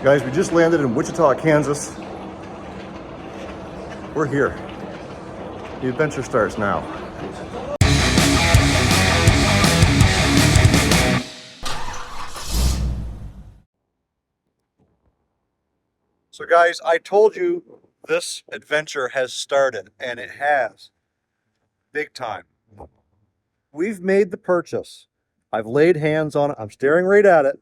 Guys, we just landed in Wichita, Kansas. We're here. The adventure starts now. So guys, I told you this adventure has started, and it has. Big time. We've made the purchase. I've laid hands on it. I'm staring right at it.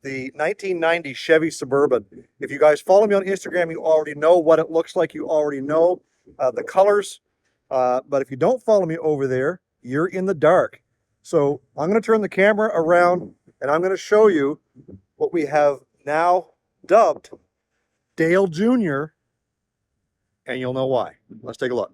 The 1990 Chevy Suburban. If you guys follow me on Instagram, you already know what it looks like. You already know the colors. But if you don't follow me over there, you're in the dark. So I'm going to turn the camera around and I'm going to show you what we have now dubbed Dale Jr. And you'll know why. Let's take a look.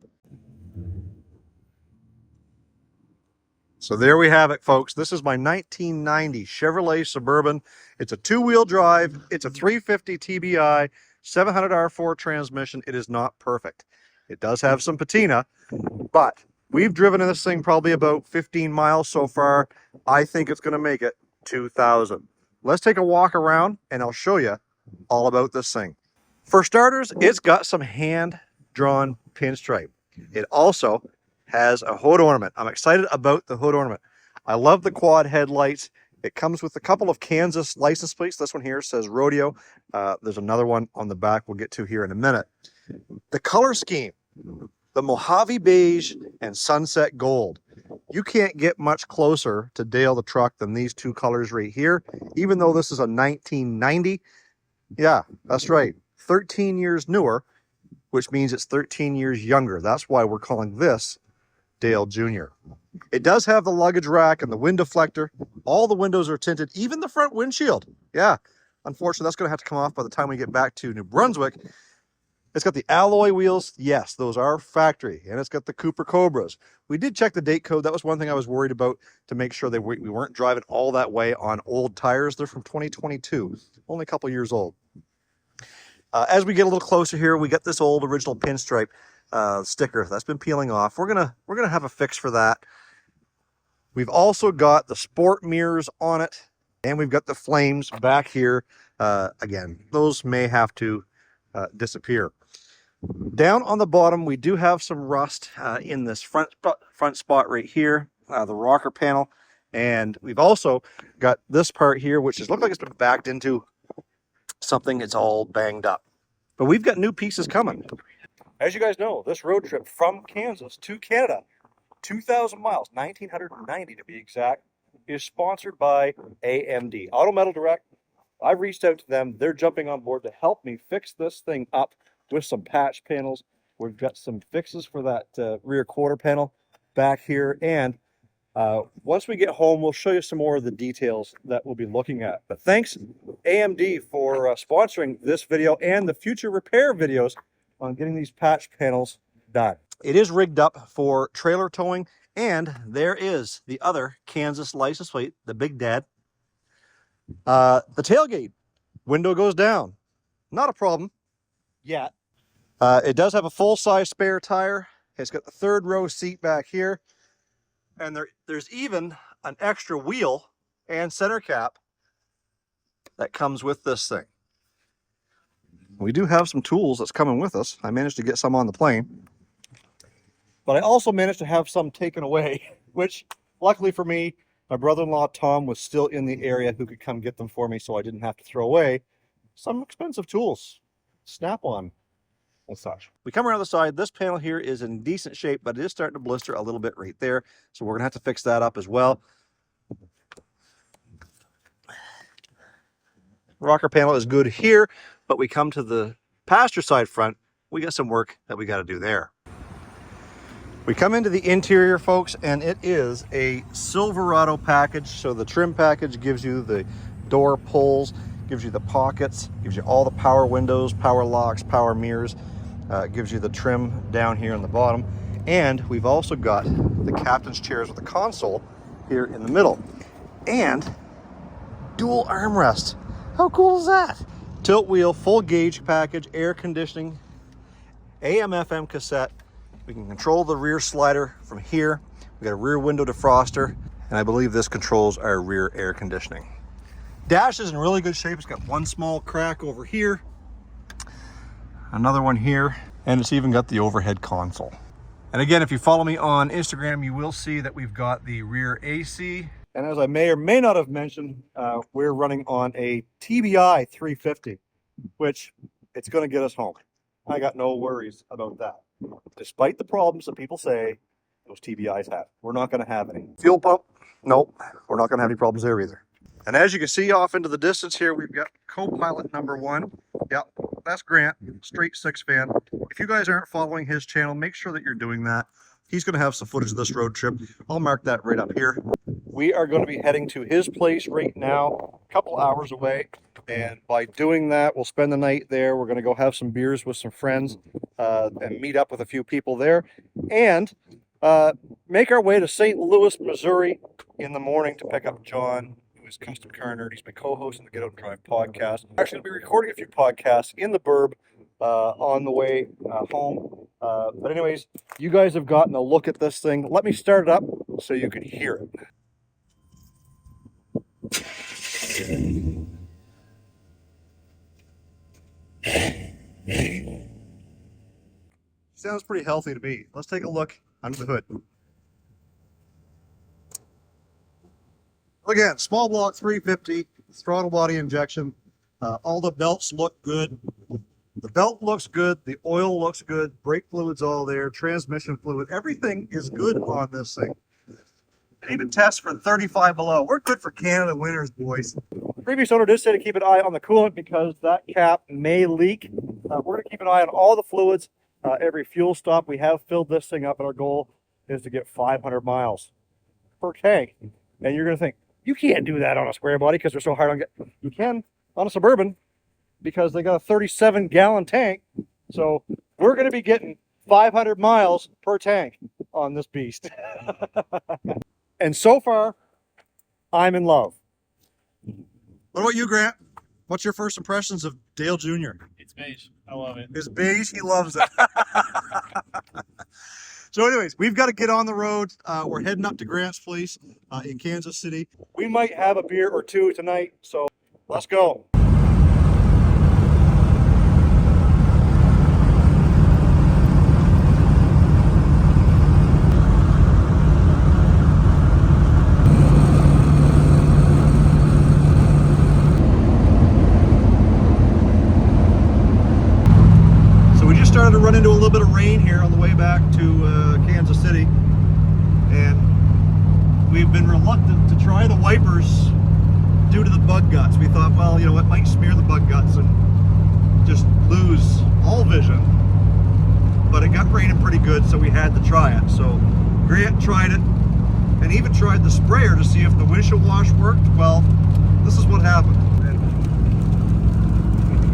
So there we have it, folks. This is my 1990 Chevrolet Suburban. It's a two-wheel drive. It's a 350 TBI, 700 R4 transmission. It is not perfect. It does have some patina, but we've driven in this thing probably about 15 miles so far. I think it's going to make it 2,000. Let's take a walk around, and I'll show you all about this thing. For starters, it's got some hand-drawn pinstripe. It also has a hood ornament. I'm excited about the hood ornament. I love the quad headlights. It comes with a couple of Kansas license plates. This one here says Rodeo. There's another one on the back we'll get to here in a minute. The color scheme, the Mojave beige and sunset gold. You can't get much closer to Dale the truck than these two colors right here, even though this is a 1990. Yeah, that's right. 13 years newer, which means it's 13 years younger. That's why we're calling this Dale Jr. It does have the luggage rack and the wind deflector. All the windows are tinted, even the front windshield. Yeah, unfortunately, that's going to have to come off by the time we get back to New Brunswick. It's got the alloy wheels. Yes, those are factory. And it's got the Cooper Cobras. We did check the date code. That was one thing I was worried about, to make sure that we weren't driving all that way on old tires. They're from 2022, only a couple years old. As we get a little closer here, we got this old original pinstripe sticker that's been peeling off. We're gonna have a fix for that. We've also got the sport mirrors on it, and we've got the flames back here. Again, those may have to disappear. Down on the bottom, we do have some rust in this front spot right here, the rocker panel, and we've also got this part here, which looks like it's been backed into something. It's all banged up, but we've got new pieces coming. As you guys know, this road trip from Kansas to Canada, 2,000 miles, 1,990 to be exact, is sponsored by AMD, Auto Metal Direct. I've reached out to them. They're jumping on board to help me fix this thing up with some patch panels. We've got some fixes for that rear quarter panel back here. And once we get home, we'll show you some more of the details that we'll be looking at. But thanks, AMD, for sponsoring this video and the future repair videos on getting these patch panels done. It is rigged up for trailer towing, and there is the other Kansas license plate, the Big Dad. The tailgate window goes down. Not a problem yet. It does have a full-size spare tire. It's got the third row seat back here, and there's even an extra wheel and center cap that comes with this thing. We do have some tools that's coming with us. I managed to get some on the plane, but I also managed to have some taken away, which luckily for me, my brother-in-law Tom was still in the area who could come get them for me, so I didn't have to throw away some expensive tools, Snap-on and such. We come around the side. This panel here is in decent shape, but it is starting to blister a little bit right there, so we're gonna have to fix that up as well. Rocker panel is good here, but we come to the passenger side front, we got some work that we got to do there. We come into the interior, folks, and it is a Silverado package. So the trim package gives you the door pulls, gives you the pockets, gives you all the power windows, power locks, power mirrors, gives you the trim down here on the bottom. And we've also got the captain's chairs with the console here in the middle. And dual armrest. How cool is that? Tilt wheel, full gauge package, air conditioning, AM/FM cassette. We can control the rear slider from here. We got a rear window defroster, and I believe this controls our rear air conditioning. Dash is in really good shape. It's got one small crack over here, another one here, and it's even got the overhead console. And again, if you follow me on Instagram, you will see that we've got the rear AC. And as I may or may not have mentioned, we're running on a TBI 350, which it's going to get us home. I got no worries about that. Despite the problems that people say those TBIs have, we're not going to have any. Fuel pump, nope, we're not going to have any problems there either. And as you can see off into the distance here, we've got co-pilot number 1. Yep, that's Grant, straight 6 fan. If you guys aren't following his channel, make sure that you're doing that. He's going to have some footage of this road trip. I'll mark that right up here. We are going to be heading to his place right now, a couple hours away. And by doing that, we'll spend the night there. We're going to go have some beers with some friends and meet up with a few people there. And make our way to St. Louis, Missouri in the morning to pick up John, who is Custom Car Nerd. He's my co-host in the Get Out and Drive podcast. I'm actually going to be recording a few podcasts in the burb on the way home. But anyways, you guys have gotten a look at this thing. Let me start it up so you can hear it. Sounds pretty healthy to me. Let's take a look under the hood. Again, small block 350, throttle body injection. All the belts look good. The belt looks good. The oil looks good. Brake fluid's all there. Transmission fluid. Everything is good on this thing. It even tests for 35 below. We're good for Canada winters, boys. The previous owner did say to keep an eye on the coolant because that cap may leak. We're going to keep an eye on all the fluids. Every fuel stop, we have filled this thing up, and our goal is to get 500 miles per tank. And you're going to think, you can't do that on a square body because they're so hard on get. You can on a Suburban because they got a 37-gallon tank. So we're going to be getting 500 miles per tank on this beast. And so far, I'm in love. What about you, Grant? What's your first impressions of Dale Jr.? It's beige. I love it. It's beige. He loves it. So anyways, we've got to get on the road. We're heading up to Grant's place in Kansas City. We might have a beer or two tonight, so let's go. Started to run into a little bit of rain here on the way back to Kansas City, and we've been reluctant to try the wipers due to the bug guts. We thought, well, you know, it might smear the bug guts and just lose all vision, but it got raining pretty good, so we had to try it. So Grant tried it and even tried the sprayer to see if the windshield wash worked. Well, this is what happened. And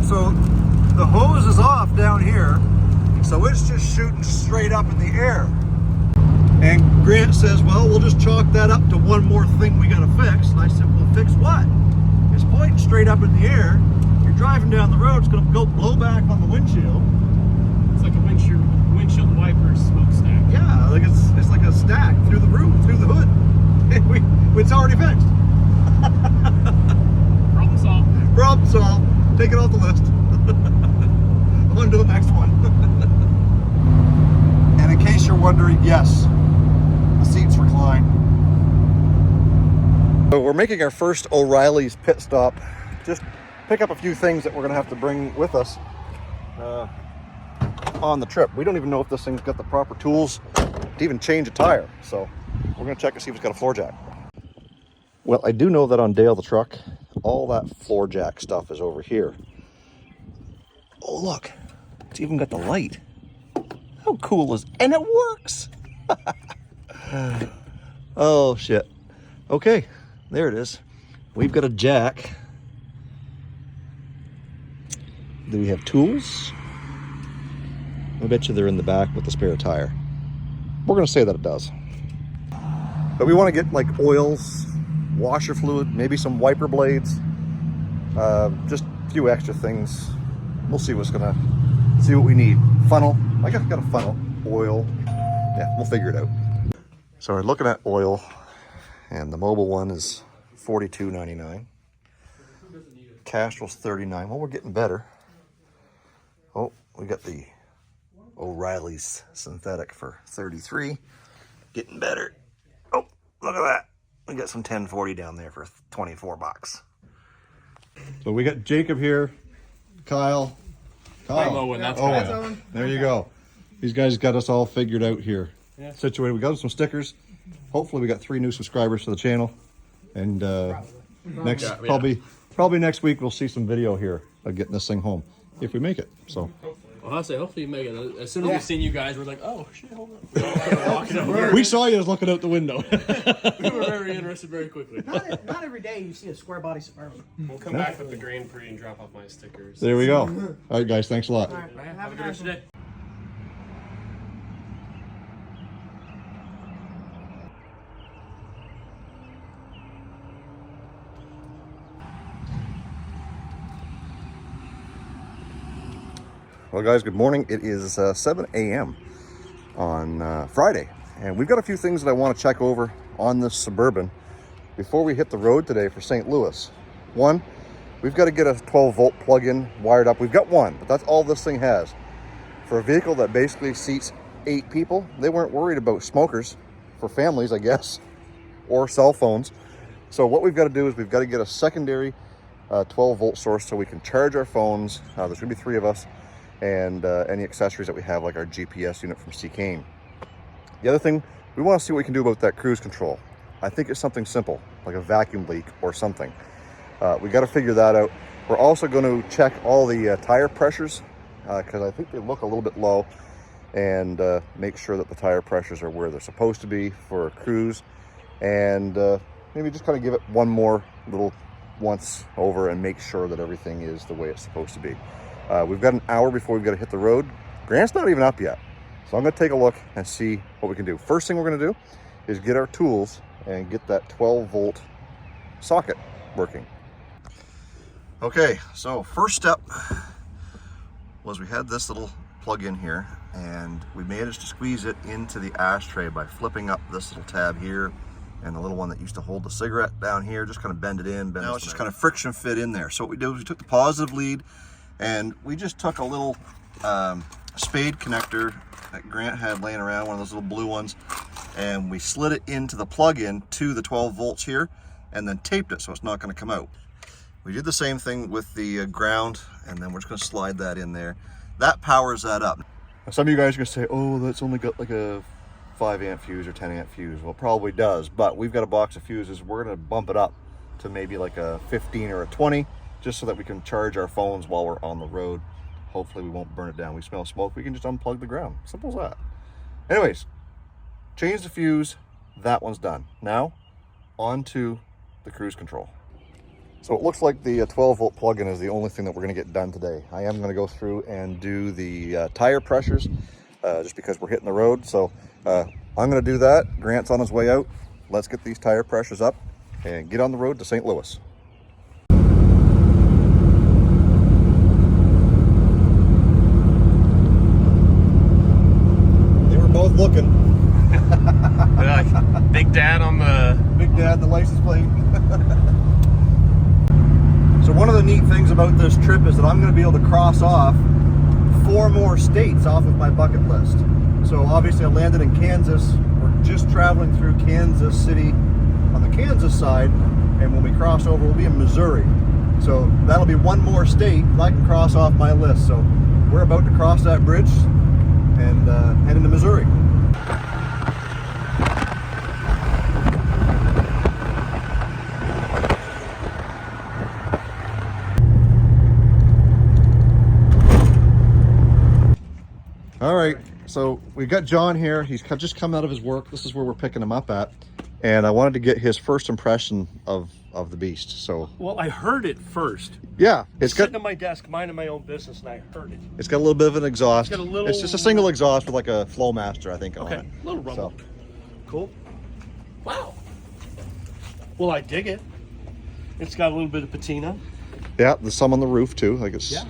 so the hose is off down here, so it's just shooting straight up in the air. And Grant says, well, we'll just chalk that up to one more thing we gotta fix. And I said, well, fix what? It's pointing straight up in the air. You're driving down the road, it's gonna go blow back on the windshield. It's like a windshield wiper smokestack. Yeah, like it's like a stack through the roof, through the hood. It's already fixed. Problem solved. Problem solved. Take it off the list. On to the next one. And in case you're wondering, yes, the seats recline. So we're making our first O'Reilly's pit stop. Just pick up a few things that we're going to have to bring with us on the trip. We don't even know if this thing's got the proper tools to even change a tire. So we're going to check and see if it's got a floor jack. Well, I do know that on Dale the truck, all that floor jack stuff is over here. Oh, look, it's even got the light. How cool is it? And it works. Oh, shit. Okay, there it is. We've got a jack. Do we have tools? I bet you they're in the back with the spare tire. We're going to say that it does. But we want to get like oils, washer fluid, maybe some wiper blades, just a few extra things. We'll see what we need. Funnel, I got a funnel, oil, yeah, we'll figure it out. So we're looking at oil, and the mobile one is $42.99. Castrol's 39. Well, we're getting better. Oh, we got the O'Reilly's synthetic for 33. Getting better. Oh, look at that. We got some 1040 down there for 24 bucks. So we got Jacob here, Kyle. I'm Owen, that's Owen. There you go. These guys got us all figured out here. Yeah. Situated. We got some stickers. Hopefully we got 3 new subscribers to the channel. And probably next week we'll see some video here of getting this thing home. If we make it. So well, I'll say hopefully you make it. As soon as we seen you guys, we're like, oh shit, hold on. we saw you looking out the window. We were very interested very quickly. Not every day you see a square body Suburban. We'll come back with the Grand Prix and drop off my stickers. There we go. All right, guys. Thanks a lot. All right, Have a good rest of the day. Well, guys, good morning. It is 7 a.m. on Friday, and we've got a few things that I want to check over on this Suburban before we hit the road today for St. Louis. One, we've got to get a 12-volt plug-in wired up. We've got one, but that's all this thing has. For a vehicle that basically seats 8 people, they weren't worried about smokers for families, I guess, or cell phones. So what we've got to do is we've got to get a secondary 12-volt source so we can charge our phones. There's going to be 3 of us. And any accessories that we have, like our GPS unit from C-Cane. The other thing, we want to see what we can do about that cruise control. I think it's something simple, like a vacuum leak or something. We got to figure that out. We're also going to check all the tire pressures because I think they look a little bit low, and make sure that the tire pressures are where they're supposed to be for a cruise, and maybe just kind of give it one more little once over and make sure that everything is the way it's supposed to be. We've got an hour before we've got to hit the road. Grant's not even up yet. So I'm going to take a look and see what we can do. First thing we're going to do is get our tools and get that 12-volt socket working. Okay, so first step was we had this little plug-in here, and we managed to squeeze it into the ashtray by flipping up this little tab here, and the little one that used to hold the cigarette down here, just kind of bend it in. Now it's just kind of friction fit in there. So what we did was we took the positive lead, and we just took a little spade connector that Grant had laying around, one of those little blue ones, and we slid it into the plug-in to the 12 volts here, and then taped it so it's not going to come out. We did the same thing with the ground, and then we're just going to slide that in there. That powers that up. Now, some of you guys are going to say, oh, that's only got like a 5 amp fuse or 10 amp fuse. Well, it probably does, but we've got a box of fuses. We're going to bump it up to maybe like a 15 or a 20, just so that we can charge our phones while we're on the road. Hopefully we won't burn it down. We smell smoke, we can just unplug the ground. Simple as that. Anyways, change the fuse. That one's done. Now, on to the cruise control. So it looks like the 12-volt plug-in is the only thing that we're going to get done today. I am going to go through and do the tire pressures, just because we're hitting the road. So I'm going to do that. Grant's on his way out. Let's get these tire pressures up and get on the road to St. Louis. Both looking. Like Big Dad on the license plate. So one of the neat things about this trip is that I'm going to be able to cross off 4 more states off of my bucket list. So obviously I landed in Kansas. We're just traveling through Kansas City on the Kansas side, and when we cross over we'll be in Missouri. So that'll be 1 more state that I can cross off my list. So we're about to cross that bridge and head into Missouri. All right, so we've got John here. He's just come out of his work. This is where we're picking him up at, and I wanted to get his first impression of the beast. So, well, I heard it first. Yeah, it's got sitting at my desk, minding my own business, and I heard it. It's got a little bit of an exhaust. It's got a little. It's just a single exhaust with like a Flowmaster, I think. Okay, on it. a little rumble. So. Cool. Wow. Well, I dig it. It's got a little bit of patina. Yeah, there's some on the roof too. Like it's. Yeah.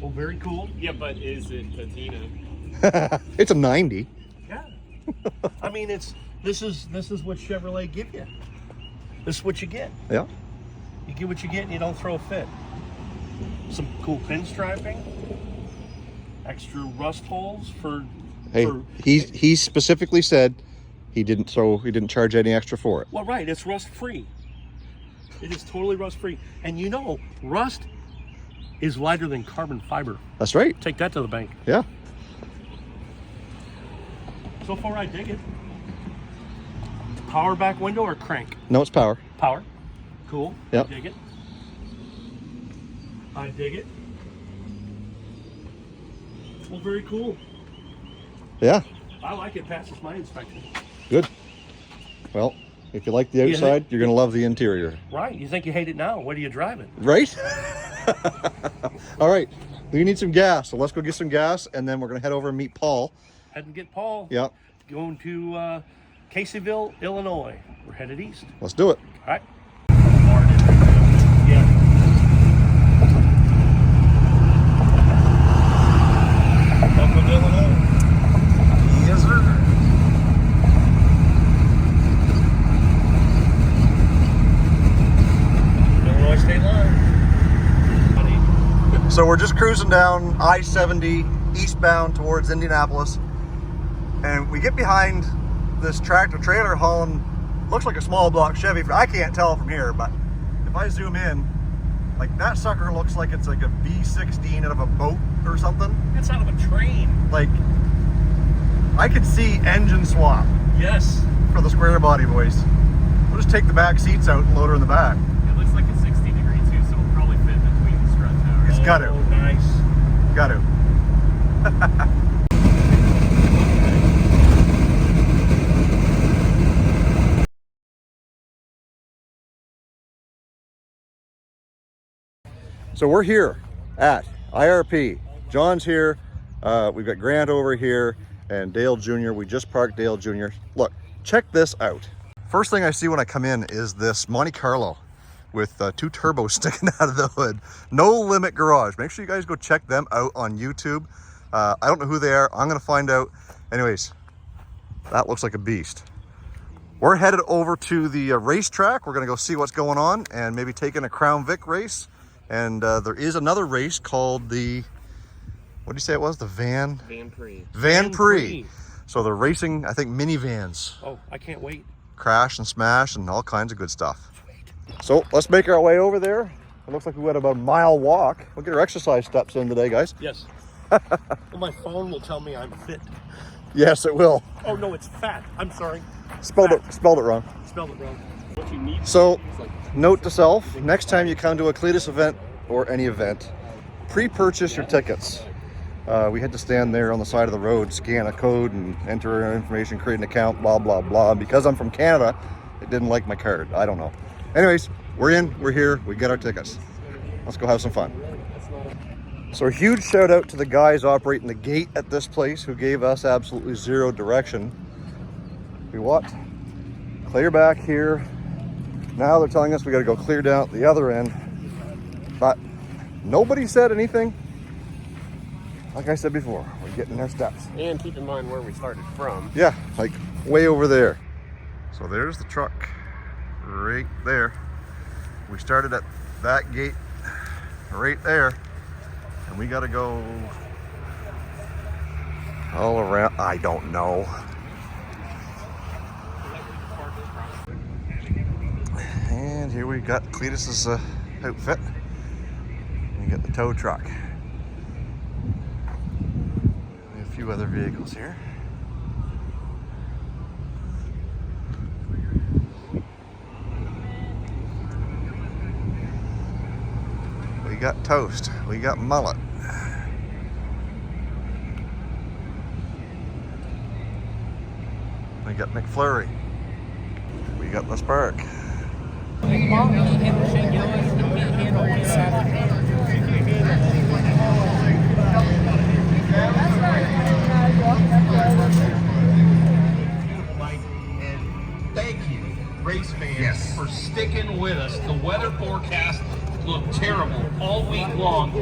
Well, very cool. Yeah, but is it patina? It's a 90. Yeah. I mean, this is what Chevrolet give you. This is what you get. Yeah. You get what you get and you don't throw a fit. Some cool pinstriping. Extra rust holes for... Hey, he specifically said he didn't charge any extra for it. Well, right, it's rust-free. It is totally rust-free. And you know, rust is lighter than carbon fiber. That's right. Take that to the bank. Yeah. So far, I dig it. Power back window or crank? No, it's power. Power. Cool. Yep. I dig it. I dig it. Well, very cool. Yeah. I like it. Passes my inspection. Good. Well, if you like the outside, you're going to love the interior. Right. You think you hate it now. What are you driving? Right? All right. We need some gas. So let's go get some gas, and then we're going to head over and meet Paul. Head and get Paul. Yep. Going to Caseyville, Illinois. We're headed east. Let's do it. All right. Yeah. Welcome to Illinois. Yes, sir. Illinois State Line. So we're just cruising down I-70 eastbound towards Indianapolis, and we get behind this tractor trailer hauling, looks like a small block Chevy. I can't tell from here, but if I zoom in, like that sucker looks like it's like a V16 out of a boat or something. It's out of a train. Like, I could see engine swap Yes. for the square body boys. We'll just take the back seats out and load her in the back. It looks like a 60-degree too, so it'll probably fit between the strut towers. It's got to. Oh, nice. Got to. So we're here at IRP. John's here. We've got Grant over here and Dale Jr. We just parked Dale Jr. Look, check this out. First thing I see when I come in is this Monte Carlo with 2 turbos sticking out of the hood. No Limit Garage. Make sure you guys go check them out on YouTube. I don't know who they are. I'm gonna find out. Anyways, that looks like a beast. We're headed over to the racetrack. We're gonna go see what's going on and maybe take in a Crown Vic race. And there is another race called the, what do you say it was? The Van Prix. Van Prix. So they're racing, I think, minivans. Oh, I can't wait. Crash and smash and all kinds of good stuff. So let's make our way over there. It looks like we went about a mile walk. We'll get our exercise steps in today, guys. Yes. Well, my phone will tell me I'm fit. Yes, it will. Oh, no, it's fat. I'm sorry. Spelled it wrong. Spelled it wrong. What you need. So, note to self, next time you come to a Cletus event or any event, pre-purchase your tickets. We had to stand there on the side of the road, scan a code and enter our information, create an account, blah, blah, blah. Because I'm from Canada, it didn't like my card. I don't know. Anyways, we're in, we're here, we get our tickets. Let's go have some fun. So a huge shout out to the guys operating the gate at this place who gave us absolutely zero direction. We walked clear back here. Now they're telling us we gotta go clear down at the other end. But nobody said anything. Like I said before, we're getting our steps. And keep in mind where we started from. Yeah, like way over there. So there's the truck right there. We started at that gate right there. And we gotta go all around, I don't know. And here we got Cletus's outfit. We got the tow truck. A few other vehicles here. We got Toast. We got Mullet. We got McFlurry. We got the Spark. And thank you, race fans, for sticking with us. The weather forecast looked terrible all week long.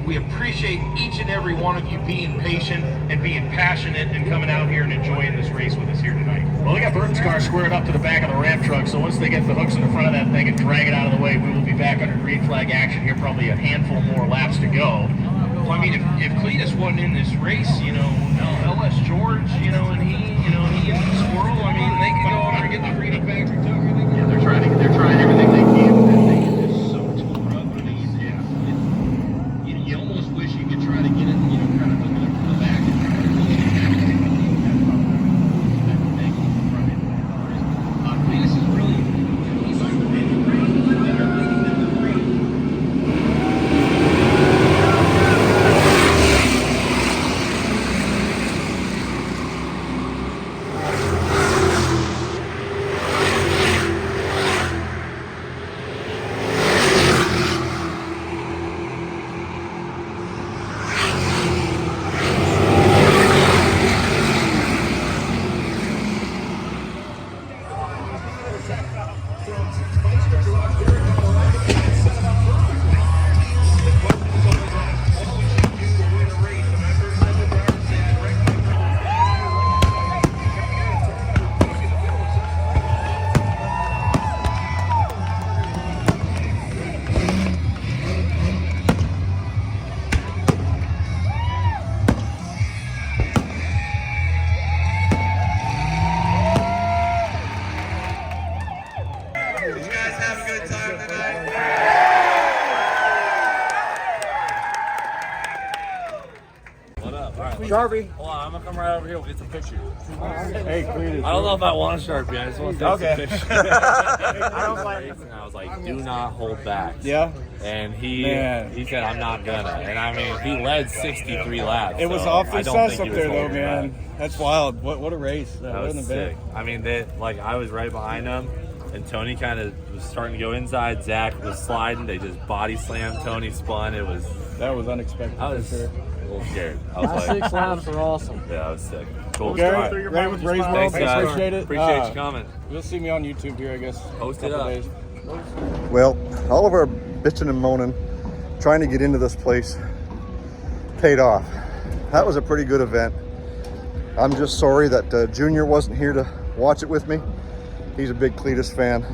We appreciate each and every one of you being patient and being passionate and coming out here and enjoying this race with us here tonight. Well, we got Burton's car squared up to the back of the ramp truck, so once they get the hooks in the front of that thing and drag it out of the way, we will be back under green flag action here, probably a handful more laps to go. So, I mean, if Cletus wasn't in this race, you know, LS George, you know, and he and Squirrel, I mean, they could go over and get the green factory too. Yeah, they're trying everything they can, but that thing is just so tore up. I mean, you almost wish you could try to get it, you know, kind of hook it up from the back and try to close it down. Cletus is really, he's like the man that are leading them to the green. Sharpie. Hold on, I'm gonna come right over here. We'll get some pictures. Hey, Cletus. I don't know if I want a Sharpie. I just want to take some pictures. I was like, do not hold back. Yeah. And he said, I'm not gonna. And I mean, he led 63 laps. It was so awfully I don't sus think up he was there, though, holding man. back. That's wild. What a race. That was sick. I mean, I was right behind him, and Tony kind of was starting to go inside. Zach was sliding. They just body slammed. Tony spun. That was unexpected. I was for sure. a little scared. I was Last like, 6 laps are awesome. yeah, I was sick. Cool. Gary, All right. Ray with Ray's World. Thanks, guys. Appreciate it. Appreciate you coming. You'll see me on YouTube here, I guess. Post it couple up. days. Well, all of our bitching and moaning, trying to get into this place, paid off. That was a pretty good event. I'm just sorry that Junior wasn't here to watch it with me. He's a big Cletus fan.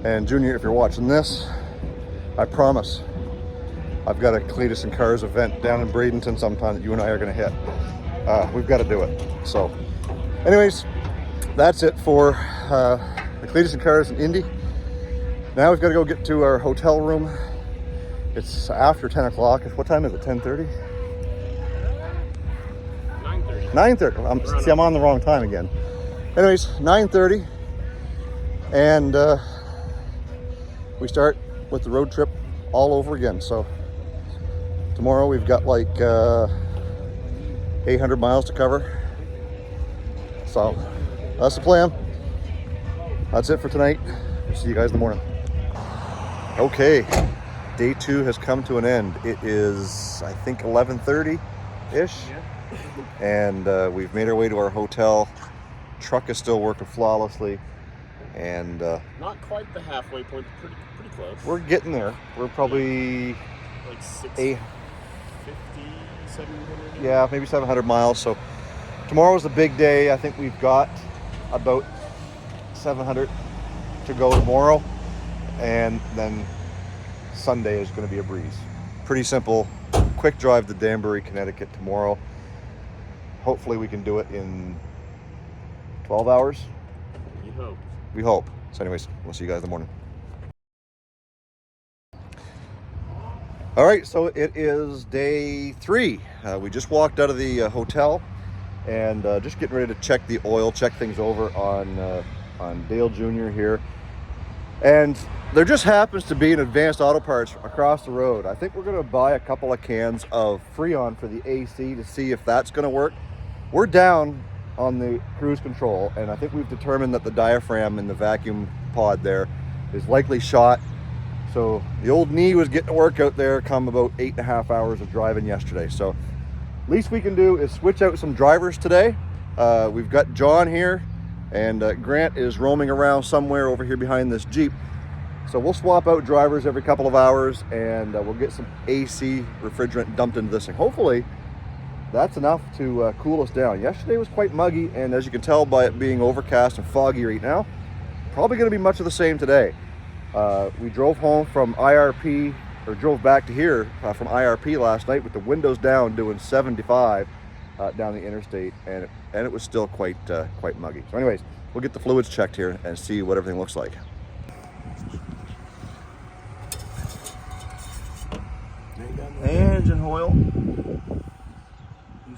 And Junior, if you're watching this, I promise I've got a Cletus and Cars event down in Bradenton sometime that you and I are going to hit. We've got to do it. So anyways, that's it for the Cletus and Cars in Indy. Now we've got to go get to our hotel room. It's after 10 o'clock. What time is it? 10:30? 9:30. See, I'm on the wrong time again. Anyways, 9:30. And we start with the road trip all over again. So tomorrow we've got like 800 miles to cover. So that's the plan. That's it for tonight. We'll see you guys in the morning. Okay, day 2 has come to an end. It is, I think, 11:30-ish. And we've made our way to our hotel. Truck is still working flawlessly. And not quite the halfway point, pretty close. we're getting there. We're probably Like 650, 700. yeah, maybe 700 miles. So tomorrow's the big day. I think we've got about 700 to go tomorrow, and then Sunday is going to be a breeze. Pretty simple, quick drive to Danbury, Connecticut tomorrow. Hopefully we can do it in 12 hours. You hope. We hope. So anyways, we'll see you guys in the morning. All right, so it is day 3. We just walked out of the hotel and just getting ready to check the oil, check things over on Dale Jr. here. And there just happens to be an Advanced Auto Parts across the road. I think we're gonna buy a couple of cans of Freon for the AC to see if that's gonna work. We're down on the cruise control, and I think we've determined that the diaphragm in the vacuum pod there is likely shot. So the old knee was getting to work out there come about 8.5 hours of driving yesterday. So least we can do is switch out some drivers today. We've got John here, and Grant is roaming around somewhere over here behind this Jeep. So we'll swap out drivers every couple of hours, and we'll get some AC refrigerant dumped into this thing. Hopefully that's enough to cool us down. Yesterday was quite muggy, and as you can tell by it being overcast and foggy right now, probably going to be much of the same today. We drove home from IRP, or drove back to here from IRP last night with the windows down, doing 75 down the interstate, and it was still quite muggy. So anyways, we'll get the fluids checked here and see what everything looks like. Engine oil.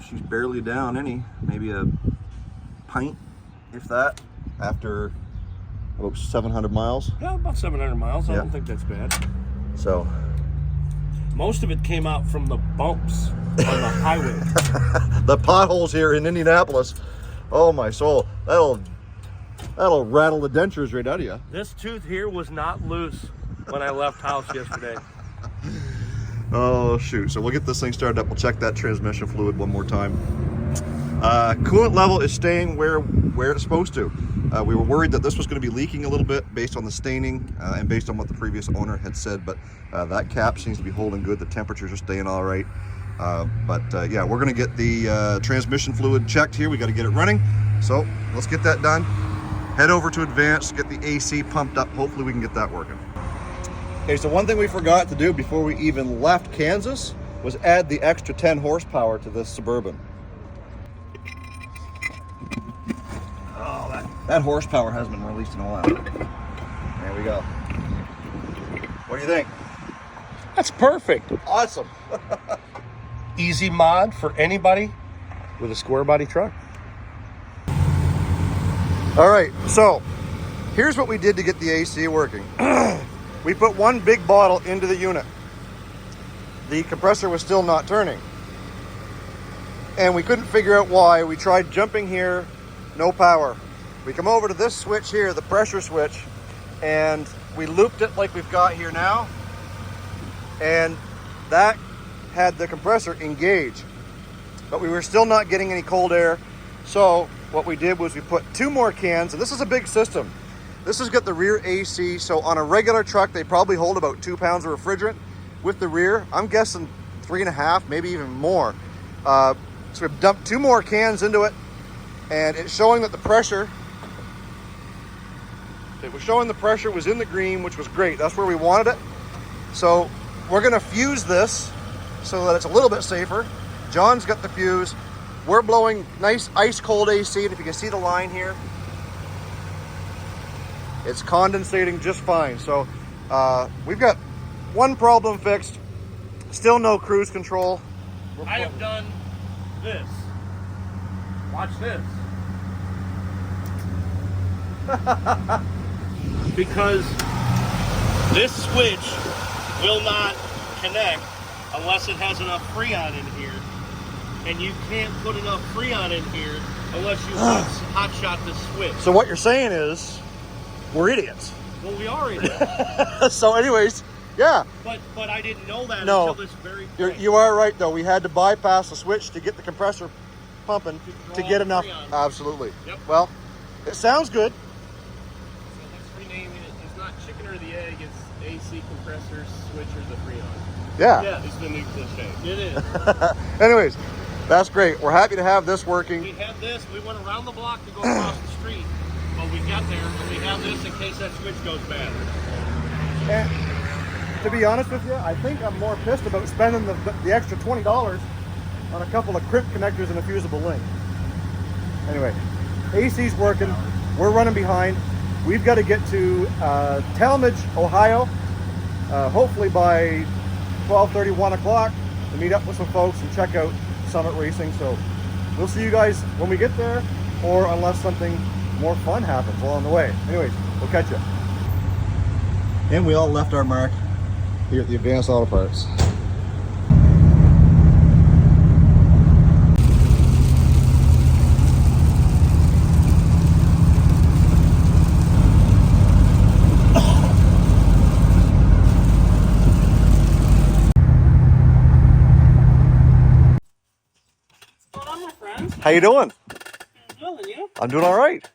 She's barely down any, maybe a pint, if that, after about 700 miles. Yeah, about 700 miles. I Yeah. don't think that's bad. So Most of it came out from the bumps on the highway. the potholes here in Indianapolis, oh my soul, that'll rattle the dentures right out of you. This tooth here was not loose when I left house yesterday. Oh shoot, so we'll get this thing started up. We'll check that transmission fluid one more time. Coolant level is staying where it's supposed to. We were worried that this was going to be leaking a little bit based on the staining and based on what the previous owner had said, but that cap seems to be holding good. The temperatures are staying all right. Yeah, we're going to get the transmission fluid checked here. We got to get it running. So let's get that done. Head over to Advanced, get the AC pumped up. Hopefully we can get that working. Okay, so one thing we forgot to do before we even left Kansas was add the extra 10 horsepower to this Suburban. Oh, that horsepower has been released in a while. There we go. What do you think? That's perfect. Awesome. Easy mod for anybody with a square body truck. All right, so here's what we did to get the AC working. We put one big bottle into the unit. The compressor was still not turning, and we couldn't figure out why. We tried jumping here, no power. We come over to this switch here, the pressure switch, and we looped it like we've got here now, and that had the compressor engaged, but we were still not getting any cold air. So what we did was we put 2 more cans, and this is a big system. This has got the rear AC, so on a regular truck, they probably hold about 2 pounds of refrigerant. With the rear, I'm guessing 3.5, maybe even more. So we've dumped 2 more cans into it, and it's showing that the pressure, was in the green, which was great. That's where we wanted it. So we're gonna fuse this so that it's a little bit safer. John's got the fuse. We're blowing nice ice cold AC, and if you can see the line here, it's condensating just fine. So we've got one problem fixed, still no cruise control. I have done this. Watch this. Because this switch will not connect unless it has enough Freon in here. And you can't put enough Freon in here unless you hot shot this switch. So what you're saying is, we're idiots. Well, we are idiots. So anyways, yeah. But I didn't know that No, until this very point. you are right though. We had to bypass the switch to get the compressor pumping to get enough. Freon. Absolutely. Yep. Well, it sounds good. So let's rename it. It's not chicken or the egg. It's AC compressor switch or the Freon. Yeah. Yeah. It's the new cliche. It is. Anyways, that's great. We're happy to have this working. We had this. We went around the block to go across the street. But we got there, and we have this in case that switch goes bad. And to be honest with you, I think I'm more pissed about spending the extra $20 on a couple of crimp connectors and a fusible link. Anyway, AC's working. We're running behind. We've got to get to Talmadge, Ohio, hopefully by 12:30, 1 o'clock, to meet up with some folks and check out Summit Racing. So we'll see you guys when we get there, or unless something more fun happens along the way. Anyways, we'll catch you. And we all left our mark here at the Advanced Auto Parts. What's going on, my friends? How you doing? Good, and you? I'm doing all right.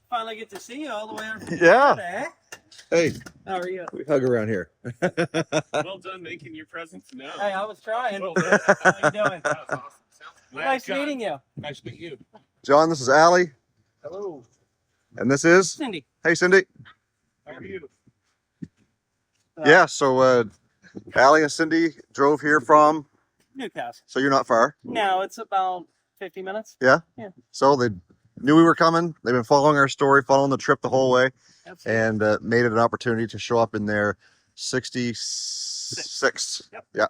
Finally get to see you all the way over from Yeah. Canada, eh? Hey, How are you? we hug around here. Well done making your presence known. Hey, I was trying. Well done. How you doing? That was awesome. Nice meeting you. Nice to meet you. John, this is Allie. Hello. And this is? Cindy. Hey, Cindy. How are you? Yeah, so Allie and Cindy drove here from, Newcastle. so you're not far. No, it's about 50 minutes. Yeah? Yeah. So they knew we were coming. They've been following our story, following the trip the whole way, Absolutely. and made it an opportunity to show up in their 66. Yep. Yeah.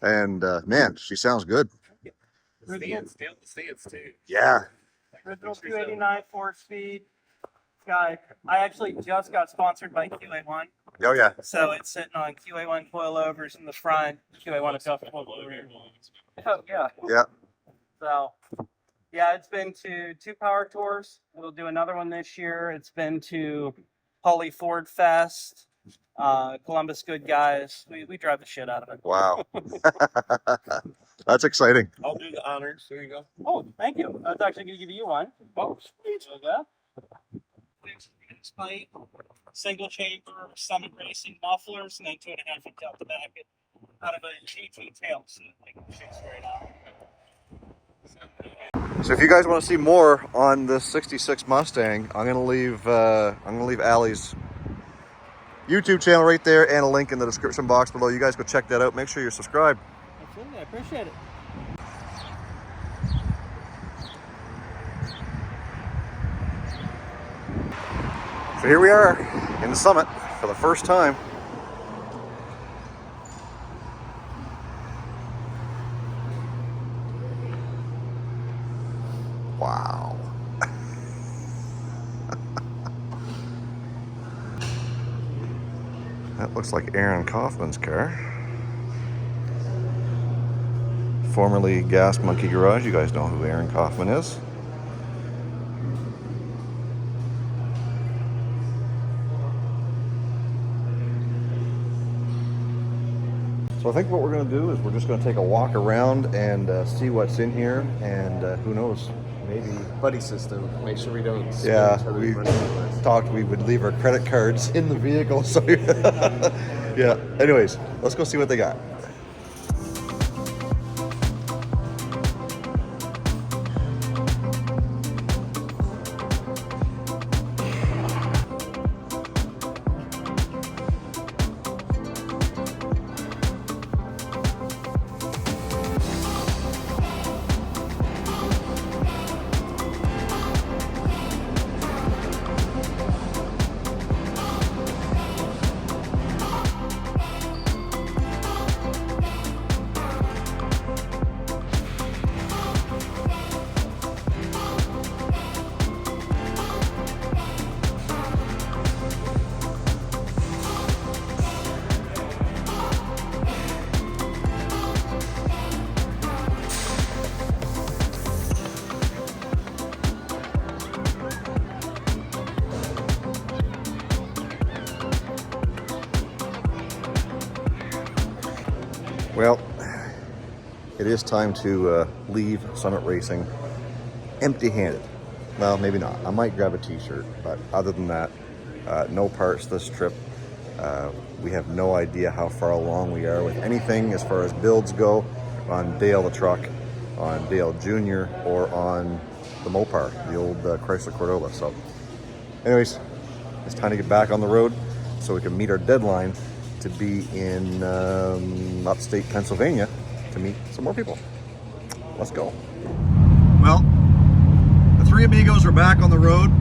And man, she sounds good. The stands too. Yeah. Original 289 4-speed. Guy. I actually just got sponsored by QA1. Oh, yeah. So it's sitting on QA1 coilovers in the front. QA1 adjustable coilovers. Oh, yeah. Yeah. So, yeah, it's been to 2 power tours. We'll do another one this year. It's been to Holly Ford Fest, Columbus Good Guys. We drive the shit out of it. Wow. That's exciting. I'll do the honors. There you go. Oh, thank you. I was actually going to give you one. Oh, sweet. Pipe, single chamber, summit racing mufflers, and then 2.5 inch out the back out of a GT tail, so they can shoot straight out. So if you guys want to see more on this 66 Mustang, I'm gonna leave Allie's YouTube channel right there and a link in the description box below. You guys go check that out. Make sure you're subscribed. Absolutely, I appreciate it. So here we are in the Summit for the first time. Wow. That looks like Aaron Kaufman's car. Formerly Gas Monkey Garage. You guys know who Aaron Kaufman is. So I think what we're going to do is we're just going to take a walk around and see what's in here, and who knows, maybe. Buddy system. Make sure we don't spend Yeah, each other's we money on this. talked we would leave our credit cards in the vehicle. So yeah. Anyways, let's go see what they got. Well, it is time to leave Summit Racing empty-handed. Well, maybe not. I might grab a t-shirt, but other than that, no parts this trip. We have no idea how far along we are with anything as far as builds go on Dale the truck, on Dale Jr., or on the Mopar, the old Chrysler Cordoba. So anyways, it's time to get back on the road so we can meet our deadline to be in upstate Pennsylvania to meet some more people. Let's go. Well, the three amigos are back on the road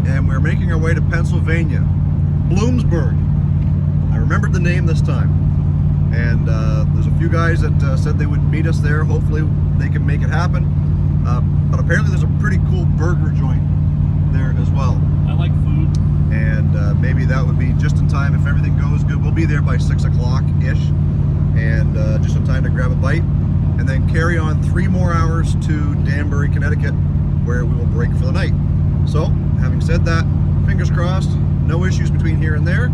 and we're making our way to Pennsylvania. Bloomsburg. I remembered the name this time. And there's a few guys that said they would meet us there. Hopefully they can make it happen. But apparently there's a pretty cool burger joint there as well. I like food. And maybe that would be just in time if everything goes good. We'll be there by 6 o'clock-ish, and just in time to grab a bite, and then carry on 3 more hours to Danbury, Connecticut, where we will break for the night. So, having said that, fingers crossed, no issues between here and there.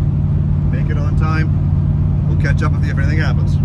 Make it on time. We'll catch up with you if anything happens.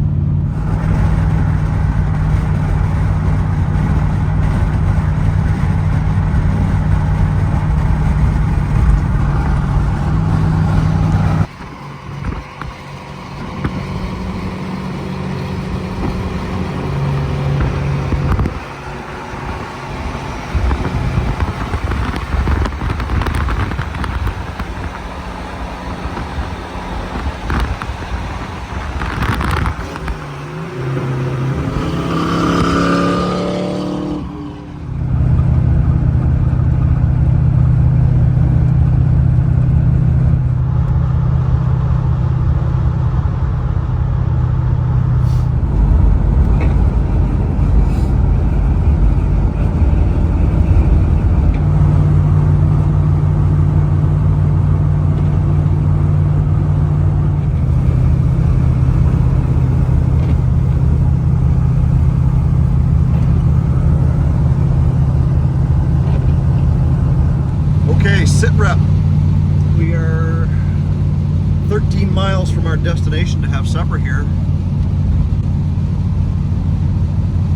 19 miles from our destination to have supper here.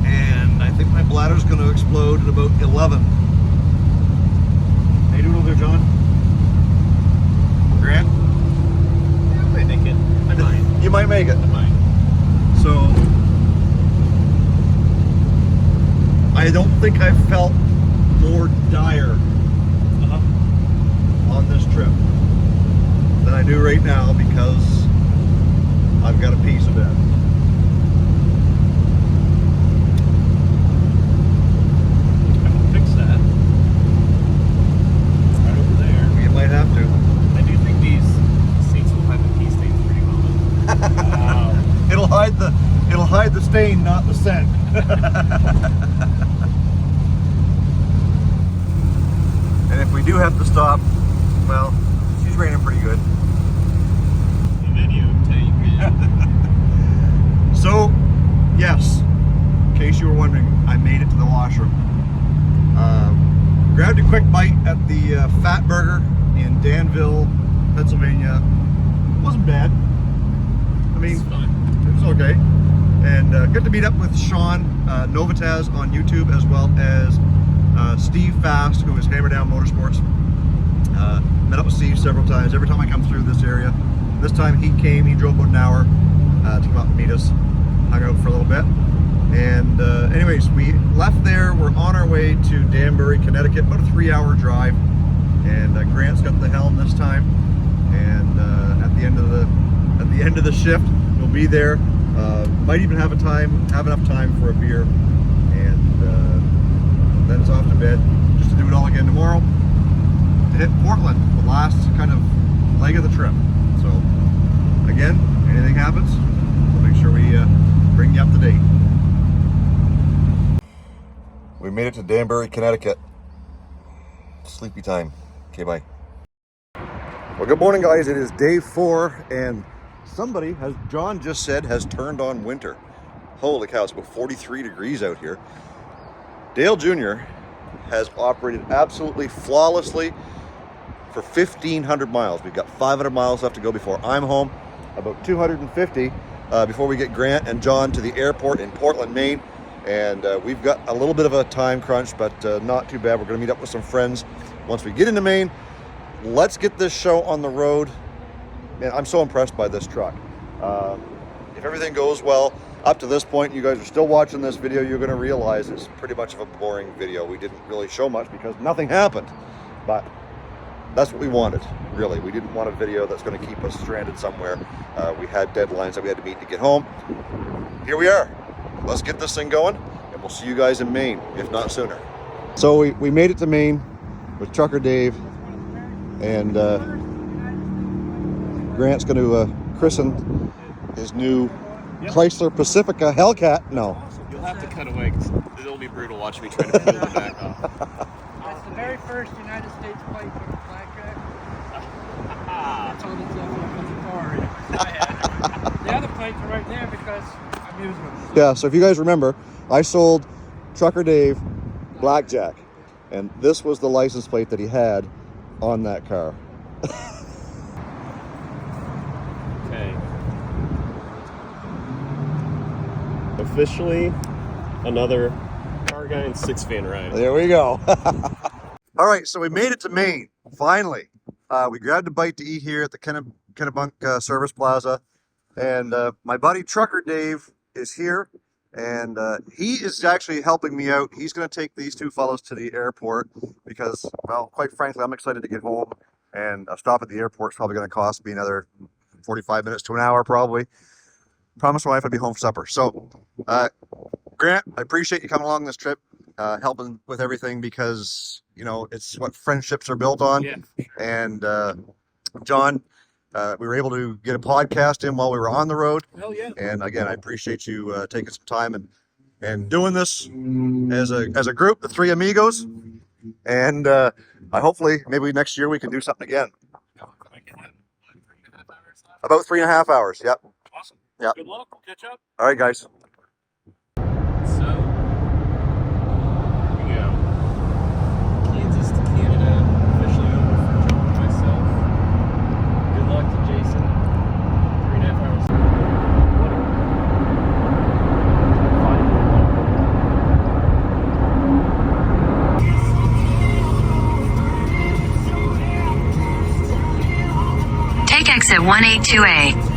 And I think my bladder's going to explode at about 11. How you doing over there, John? Grant? I might make it. I might. You might make it. I might. So, I don't think I felt more dire on this trip than I do right now because I've got a piece of it. I can fix that. Right over there. You might have to. I do think these seats will hide the pea stains pretty well. Wow. It'll hide the stain, not the scent. And if we do have to stop, well, she's raining pretty good. Video tape, man. So, yes, in case you were wondering, I made it to the washroom. Grabbed a quick bite at the Fat Burger in Danville, Pennsylvania. Wasn't bad. I mean, It's fun. it was okay. And got to meet up with Sean NOVATAZZ on YouTube, as well as Steve Fast, who is HAMMERDOWN Motorsports. Met up with Steve several times. Every time I come through this area. This time he came, he drove about an hour to come out and meet us, hung out for a little bit. And anyways, we left there. We're on our way to Danbury, Connecticut, about a 3-hour drive. And Grant's got the helm this time. And at the end of the shift, we'll be there. Might even have enough time for a beer. And then it's off to bed, just to do it all again tomorrow. To hit Portland, the last kind of leg of the trip. So, again, anything happens, we'll make sure we bring you up to date. We made it to Danbury, Connecticut. Sleepy time. Okay, bye. Well, good morning, guys. It is day 4, and somebody, as John just said, has turned on winter. Holy cow, it's about 43 degrees out here. Dale Jr. has operated absolutely flawlessly for 1,500 miles. We've got 500 miles left to go before I'm home, about 250 before we get Grant and John to the airport in Portland, Maine. And we've got a little bit of a time crunch, but not too bad. We're going to meet up with some friends once we get into Maine. Let's get this show on the road. Man, I'm so impressed by this truck. If everything goes well, up to this point, you guys are still watching this video, you're going to realize it's pretty much of a boring video. We didn't really show much because nothing happened. But that's what we wanted, really. We didn't want a video that's going to keep us stranded somewhere. We had deadlines that we had to meet to get home. Here we are. Let's get this thing going, and we'll see you guys in Maine, if not sooner. So we made it to Maine with Trucker Dave, and Grant's going to christen his new Chrysler Pacifica Hellcat. No. You'll have to cut away because it'll be brutal watching me try to peel the back off. That's the very first United States plate from the blackjack. That's on the car. The other plates are right there because amusement. Yeah, so if you guys remember, I sold Trucker Dave Blackjack, and this was the license plate that he had on that car. Okay. Officially, another car guy and 6-fan ride. There we go. All right, so we made it to Maine, finally. We grabbed a bite to eat here at the Kennebunk Service Plaza, and my buddy Trucker Dave is here, and he is actually helping me out. He's going to take these two fellows to the airport because, well, quite frankly, I'm excited to get home, and a stop at the airport is probably going to cost me another 45 minutes to an hour, probably. Promised my wife I'd be home for supper. So, Grant, I appreciate you coming along this trip, helping with everything because, you know, it's what friendships are built on. Yeah. And John, we were able to get a podcast in while we were on the road. Hell yeah. And again, I appreciate you taking some time and doing this as a group, the three amigos. And I hopefully maybe next year we can do something again. About 3.5 hours. Yep. Awesome. Yep. Good luck. We'll catch up. All right, guys. So, here we go. Kansas to Canada, officially over for John and myself. Good luck to Jason. exit 182A.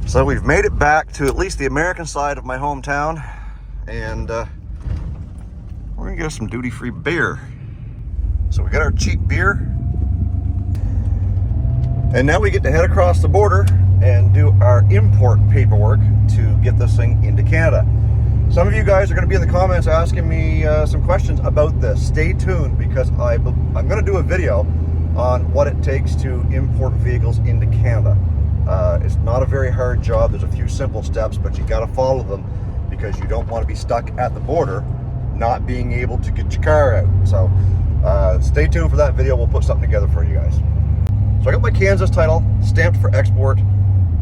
So we've made it back to at least the American side of my hometown, and we're gonna get us some duty-free beer. So we got our cheap beer, and now we get to head across the border and do our import paperwork to get this thing into Canada. Some of you guys are going to be in the comments asking me some questions about this. Stay tuned, because I'm going to do a video on what it takes to import vehicles into Canada. It's not a very hard job. There's a few simple steps, but you got to follow them, because you don't want to be stuck at the border not being able to get your car out. So stay tuned for that video. We'll put something together for you guys. So I got my Kansas title stamped for export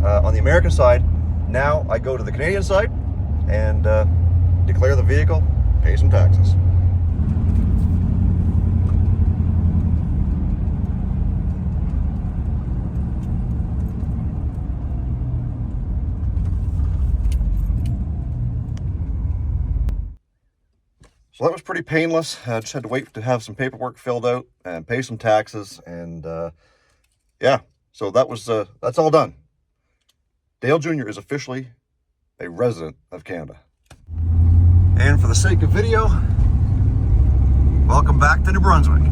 on the American side. Now I go to the Canadian side and declare the vehicle, pay some taxes. So that was pretty painless. I just had to wait to have some paperwork filled out and pay some taxes, and yeah, so that was that's all done. Dale Jr. is officially a resident of Canada. And for the sake of video, welcome back to New Brunswick.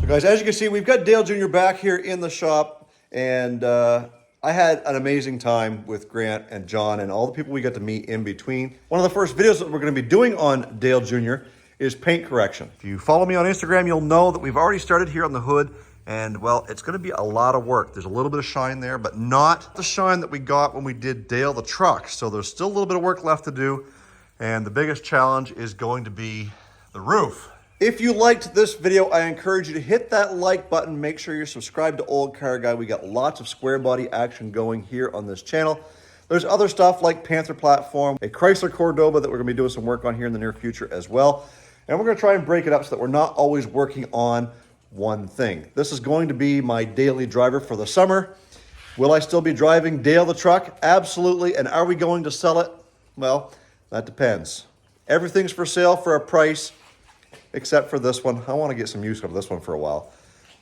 So guys, as you can see, we've got Dale Jr. back here in the shop, and I had an amazing time with Grant and John and all the people we got to meet in between. One of the first videos that we're going to be doing on Dale Jr. is paint correction. If you follow me on Instagram, you'll know that we've already started here on the hood, and well, it's going to be a lot of work. There's a little bit of shine there, but not the shine that we got when we did Dale the truck. So there's still a little bit of work left to do, and the biggest challenge is going to be the roof. If you liked this video, I encourage you to hit that like button. Make sure you're subscribed to Olde Carr Guy. We got lots of square body action going here on this channel. There's other stuff like Panther platform, a Chrysler Cordoba that we're going to be doing some work on here in the near future as well. And we're going to try and break it up so that we're not always working on one thing. This is going to be my daily driver for the summer. Will I still be driving Dale the truck? Absolutely. And are we going to sell it? Well, that depends. Everything's for sale for a price, except for this one. I want to get some use out of this one for a while.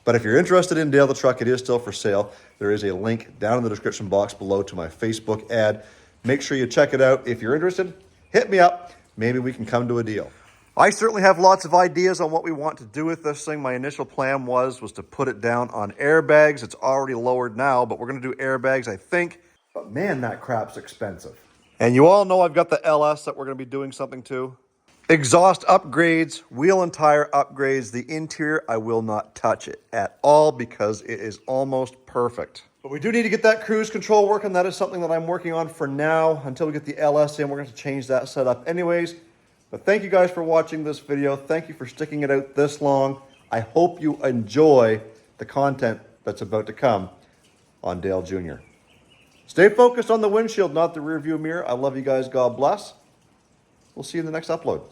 But if you're interested in Dale the truck, it is still for sale. There is a link down in the description box below to my Facebook ad. Make sure you check it out. If you're interested, hit me up. Maybe we can come to a deal. I certainly have lots of ideas on what we want to do with this thing. My initial plan was to put it down on airbags. It's already lowered now, but we're going to do airbags, I think. But man, that crap's expensive. And you all know I've got the LS that we're going to be doing something to. Exhaust upgrades, wheel and tire upgrades. The interior, I will not touch it at all because it is almost perfect. But we do need to get that cruise control working. That is something that I'm working on for now. Until we get the LS in, we're going to change that setup anyways. But thank you guys for watching this video. Thank you for sticking it out this long. I hope you enjoy the content that's about to come on Dale Jr. Stay focused on the windshield, not the rear view mirror. I love you guys. God bless. We'll see you in the next upload.